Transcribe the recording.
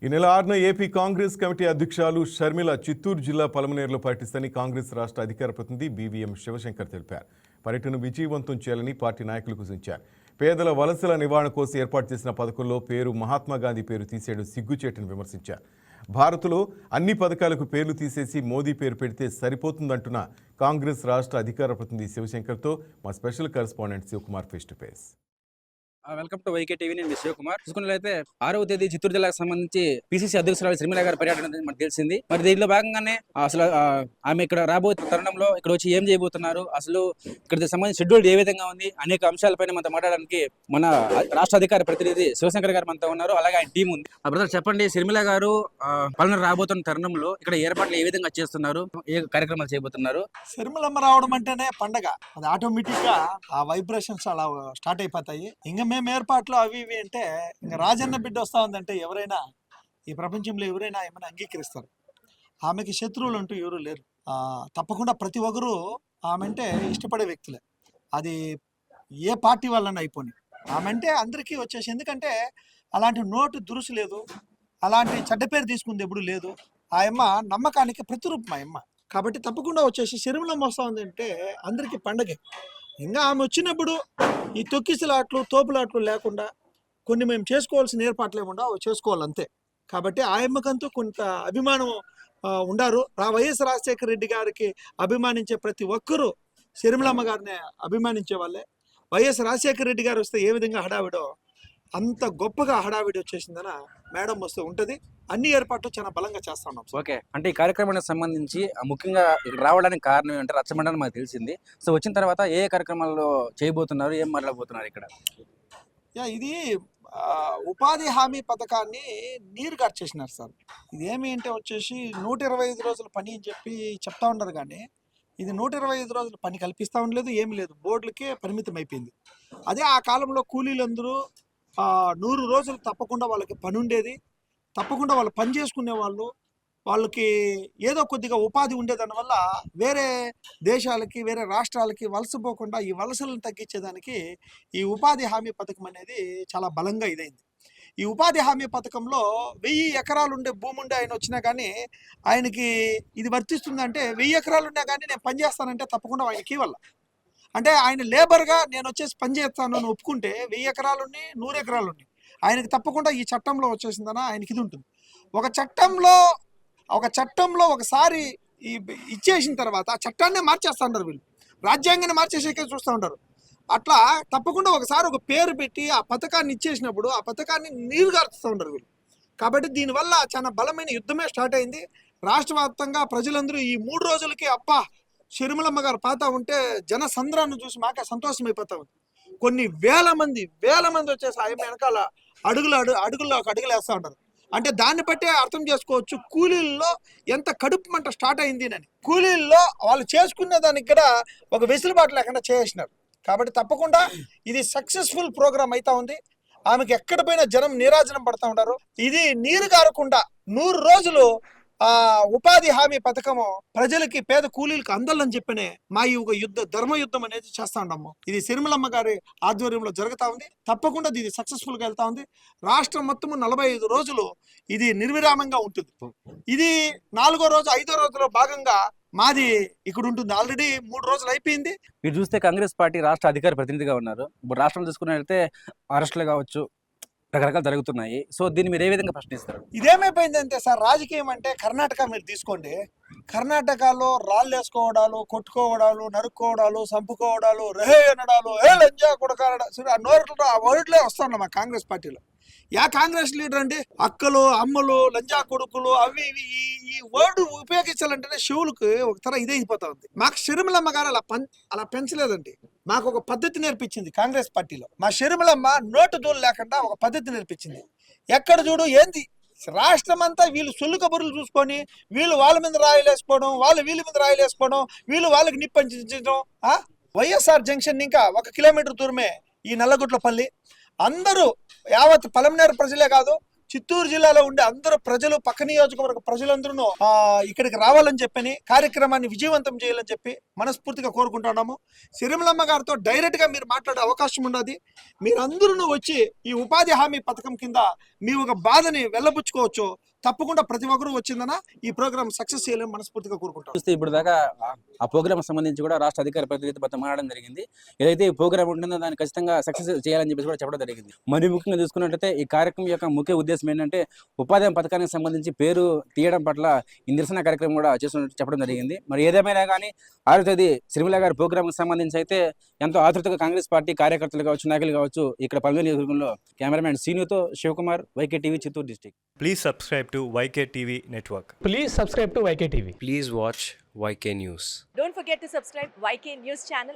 ఈ నెల 6న AP Congress committee అధ్యక్షులు షర్మిల చిత్తూరు జిల్లా పలమనేరులో పర్యటిస్తారని కాంగ్రెస్ రాష్ట్ర అధికార ప్రతినిధి బీవీఎం శివశంకర్ తెలిపారు. పర్యటన విజయవంతం చేయాలని పార్టీ నాయకులకు సూచించారు. పేదల వలసల నివారణ కోసం ఏర్పాటు చేసిన పథకంలో పేరు మహాత్మాగాంధీ పేరు తీసేయడం సిగ్గుచేటని విమర్శించారు. భారత్లో అన్ని పథకాలకు పేర్లు తీసేసి మోదీ పేరు పెడితే సరిపోతుందంటున్న కాంగ్రెస్ రాష్ట్ర అధికార ప్రతినిధి శివశంకర్తో మా special correspondent Shivakumar face to face. Welcome to YK TV. నేను శివకుమార్. చూసుకున్నట్లయితే 6వ తేదీ చిత్తూరు జిల్లాకు సంబంధించి పిసిసి అధ్యక్షురాలు షర్మిల గారి పర్యటన మనకు తెలిసింది. మరి దీనిలో భాగంగానే అసలు ఆమె ఇక్కడ రాబోయే తరుణంలో ఇక్కడ వచ్చి ఏం చేయబోతున్నారు, అసలు ఇక్కడ సంబంధించిన షెడ్యూల్ ఏ విధంగా ఉంది, అనేక అంశాలపైన మనతో మాట్లాడడానికి మన రాష్ట్ర అధికార ప్రతినిధి శివశంకర్ గారు మనతో ఉన్నారు. అలాగే ఆయన టీం ఉంది. బ్రదర్ చెప్పండి, షర్మిల గారు పాలన రాబోతున్న తరుణంలో ఇక్కడ ఏర్పాట్లు ఏ విధంగా చేస్తున్నారు, ఏ కార్యక్రమాలు చేయబోతున్నారు? షర్మిలమ్మ రావడం అంటేనే పండగ. అది ఆటోమేటిక్ గా ఆ వైబ్రేషన్స్ అలా స్టార్ట్ అయిపోతాయి. ఇంకా మేము ఏర్పాట్లు అవి ఇవి అంటే ఇంకా రాజన్న బిడ్డ వస్తా ఉందంటే ఎవరైనా ఈ ప్రపంచంలో ఎవరైనా ఏమైనా అంగీకరిస్తారు. ఆమెకి శత్రువులు అంటూ ఎవరు లేరు. తప్పకుండా ప్రతి ఒక్కరూ ఆమె అంటే ఇష్టపడే వ్యక్తులే. అది ఏ పార్టీ వాళ్ళని అయిపోయి ఆమె అంటే అందరికీ వచ్చేసి, ఎందుకంటే అలాంటి నోటు దురుసు లేదు, అలాంటి చెడ్డ పేరు తీసుకుంది ఎప్పుడు లేదు. ఆ అమ్మ నమ్మకానికి ప్రతిరూపం ఆ అమ్మ. కాబట్టి తప్పకుండా వచ్చేసి షర్మిలమ్మ వస్తా ఉంది అంటే అందరికీ పండగే. ఇంకా ఆమె వచ్చినప్పుడు ఈ తొక్కిసలాట్లు తోపులాట్లు లేకుండా కొన్ని మేము చేసుకోవాల్సిన ఏర్పాట్లు ఏముండో అవి చేసుకోవాలంతే. కాబట్టి ఆయమ్మకంటూ కొంత అభిమానం ఉండారు. వైఎస్ రాజశేఖర రెడ్డి గారికి అభిమానించే ప్రతి ఒక్కరూ షర్మిలమ్మ గారిని అభిమానించే వాళ్ళే. వైఎస్ రాజశేఖర రెడ్డి గారు వస్తే ఏ విధంగా హడావిడో అంత గొప్పగా హడావిడి వచ్చేసిందన మేడం వస్తూ ఉంటుంది. అన్ని ఏర్పాట్లు చాలా బలంగా చేస్తా ఉన్నాం. ఓకే, అంటే ఈ కార్యక్రమానికి సంబంధించి ముఖ్యంగా ఇక్కడ రావడానికి కారణం ఏంటంటే రచ్చబండని మాకు తెలిసింది. సో వచ్చిన తర్వాత ఏ కార్యక్రమాల్లో చేయబోతున్నారు, ఏం మాట్లాడబోతున్నారు ఇక్కడ? ఇది ఉపాధి హామీ పథకాన్ని నీరు గార్చేసినారు సార్. ఇదేమి అంటే వచ్చేసి 125 రోజుల పని అని చెప్పి చెప్తా ఉన్నారు, కానీ ఇది 125 రోజుల పని కల్పిస్తూ ఉండలేదు, ఏమి లేదు, బోర్డులకే పరిమితం అయిపోయింది. అదే ఆ కాలంలో కూలీలందరూ 100 రోజులు తప్పకుండా వాళ్ళకి పని ఉండేది, తప్పకుండా వాళ్ళు పని చేసుకునే వాళ్ళు, వాళ్ళకి ఏదో కొద్దిగా ఉపాధి ఉండేదానివల్ల వేరే దేశాలకి వేరే రాష్ట్రాలకి వలసపోకుండా ఈ వలసలను తగ్గించేదానికి ఈ ఉపాధి హామీ పథకం అనేది చాలా బలంగా ఇదైంది. ఈ ఉపాధి హామీ పథకంలో 1000 ఎకరాలు ఉండే భూమి ఉండే ఆయన వచ్చినా కానీ ఆయనకి ఇది వర్తిస్తుందంటే 1000 ఎకరాలు ఉన్నా కానీ నేను పని చేస్తానంటే తప్పకుండా ఆయనకి ఇవ్వాలి. అంటే ఆయన లేబర్గా నేను వచ్చేసి పని చేస్తాను అని ఒప్పుకుంటే 1000 ఎకరాలు ఉన్నాయి, 100 ఎకరాలు ఉన్నాయి, ఆయనకి తప్పకుండా ఈ చట్టంలో వచ్చేసిందన ఆయనకి ఇది ఉంటుంది. ఒక చట్టంలో ఒకసారి ఇచ్చేసిన తర్వాత ఆ చట్టాన్నే మార్చేస్తూ ఉంటారు వీళ్ళు, రాజ్యాంగాన్ని మార్చేసేకే చూస్తూ ఉంటారు. అట్లా తప్పకుండా ఒకసారి ఒక పేరు పెట్టి ఆ పథకాన్ని ఇచ్చేసినప్పుడు ఆ పథకాన్ని నీరు గారుస్తూ ఉంటారు వీళ్ళు. కాబట్టి దీనివల్ల చాలా బలమైన యుద్ధమే స్టార్ట్ అయింది. రాష్ట్ర వ్యాప్తంగా ప్రజలందరూ ఈ 3 రోజులకి షర్మిలమ్మ గారు పాతా ఉంటే జన సంద్రాన్ని చూసి మాకే సంతోషం అయిపోతా ఉంది. కొన్ని వేల మంది వచ్చేసి ఆయన వెనకాల అడుగుల్లో ఒక అడుగులు వేస్తూ ఉంటారు. అంటే దాన్ని బట్టే అర్థం చేసుకోవచ్చు కూలీల్లో ఎంత కడుపు మంట స్టార్ట్ అయింది అని. కూలీల్లో వాళ్ళు చేసుకునే దానికి కూడా ఒక వెసులుబాటు లేకుండా చేసినారు. కాబట్టి తప్పకుండా ఇది సక్సెస్ఫుల్ ప్రోగ్రామ్ అవుతా ఉంది. ఆమెకి ఎక్కడ పోయినా జనం నీరాజనం పడతా ఉంటారు. ఇది నీరు గారకుండా 100 రోజులు ఉపాధి హామీ పథకము ప్రజలకి పేద కూలీలకు అందాలని చెప్పనే మా ఈ ఒక ధర్మ యుద్ధం అనేది చేస్తా ఉన్నాము. ఇది షర్మిలమ్మ గారి ఆధ్వర్యంలో జరుగుతా ఉంది. తప్పకుండా ఇది సక్సెస్ఫుల్ గా వెళ్తా ఉంది. రాష్ట్రం మొత్తము 45 రోజులు ఇది నిర్విరామంగా ఉంటుంది. ఇది 4వ రోజు 5వ రోజులో భాగంగా మాది ఇక్కడ ఉంటుంది. ఆల్రెడీ 3 రోజులు అయిపోయింది. మీరు చూస్తే కాంగ్రెస్ పార్టీ రాష్ట్ర అధికార ప్రతినిధిగా ఉన్నారు. ఇప్పుడు రాష్ట్రంలో చూసుకున్నట్లయితే అరెస్టులు కావచ్చు, రకరకాలు జరుగుతున్నాయి. సో దీన్ని మీరు ఏ విధంగా ప్రశ్నిస్తారు? ఇదేమైపోయిందంటే సార్, రాజకీయం అంటే కర్ణాటక మీరు తీసుకోండి. కర్ణాటకలో రాళ్ళు వేసుకోవడాలు, కొట్టుకోవడాలు, నరుక్కోవడాలు, చంపుకోవడాలు, రే అనడాలు, లంజా కొడకాడ నోట్లో ఆ వర్డ్లే వస్తున్నాం మా కాంగ్రెస్ పార్టీలో. కాంగ్రెస్ లీడర్ అండి అక్కలు అమ్మలు లంజా కొడుకులు అవి ఇవి ఈ వర్డ్ ఉపయోగించాలంటేనే శివులకు ఒక తర ఇదే అయిపోతా ఉంది. మాకు షర్మిలమ్మ గారు అలా పెంచలేదండి. మాకు ఒక పద్ధతి నేర్పించింది కాంగ్రెస్ పార్టీలో. మా షర్మిలమ్మ నోటు దూలు లేకుండా ఒక పద్ధతి నేర్పించింది. ఎక్కడ చూడు ఏంది రాష్ట్రం అంతా వీళ్ళు సొల్లు కబుర్లు చూసుకొని వీళ్ళు వాళ్ళ మీద రాయలేసుకోవడం, వాళ్ళు వీళ్ళ మీద రాయలేసుకోవడం, వీళ్ళు వాళ్ళకి నిప్పంచడం. వైఎస్ఆర్ జంక్షన్ ఇంకా 1 కిలోమీటర్ దూరమే ఈ నల్లగుట్లపల్లి. అందరూ యావత్ పలమనేరు ప్రజలే కాదు, చిత్తూరు జిల్లాలో ఉండే అందరూ ప్రజలు, పక్క నియోజకవర్గ ప్రజలందరూ ఇక్కడికి రావాలని చెప్పని, కార్యక్రమాన్ని విజయవంతం చేయాలని చెప్పి మనస్ఫూర్తిగా కోరుకుంటున్నాము. సిరిమలమ్మ గారితో డైరెక్ట్ గా మీరు మాట్లాడే అవకాశం ఉన్నది. మీరందరూ వచ్చి ఈ ఉపాధి హామీ పథకం కింద మీ ఒక బాధని వెళ్ళబుచ్చుకోవచ్చు. తప్పకుండా ప్రతి ఒక్కరూ వచ్చిందన ఈ ప్రోగ్రామ్ సక్సెస్ చేయాలని మనస్ఫూర్తిగా కోరుకుంటాం. చూస్తే ఇప్పుడు దాకా ఆ ప్రోగ్రామ్ సంబంధించి కూడా రాష్ట్ర అధికార ప్రతినిధితో మాట్లాడడం జరిగింది. ఏదైతే ఈ ప్రోగ్రామ్ ఉంటుందో దాన్ని ఖచ్చితంగా సక్సెస్ చేయాలని చెప్పేసి కూడా చెప్పడం జరిగింది. మరి ముఖ్యంగా చూసుకున్నట్లయితే ఈ కార్యక్రమం యొక్క ముఖ్య ఉద్దేశం ఏంటంటే ఉపాధి హామీ పథకానికి సంబంధించి పేరు తీయడం పట్ల ఈ నిరసన కార్యక్రమం కూడా చేస్తున్నట్టు చెప్పడం జరిగింది. మరి ఏదేమైనా కానీ 6వ తేదీ సిరిమల గారి ప్రోగ్రామ్కి సంబంధించి అయితే ఎంతో ఆతృతగా కాంగ్రెస్ పార్టీ కార్యకర్తలు కావచ్చు, నాయకులు కావచ్చు ఇక్కడ పల్వేలు నియోజకవర్గంలో కెమెరామెన్ సీనుతో Shivakumar, YK TV, Chittoor district. Please subscribe to YK TV Network. Please subscribe to YK TV. Please watch YK News. Don't forget to subscribe YK News channel.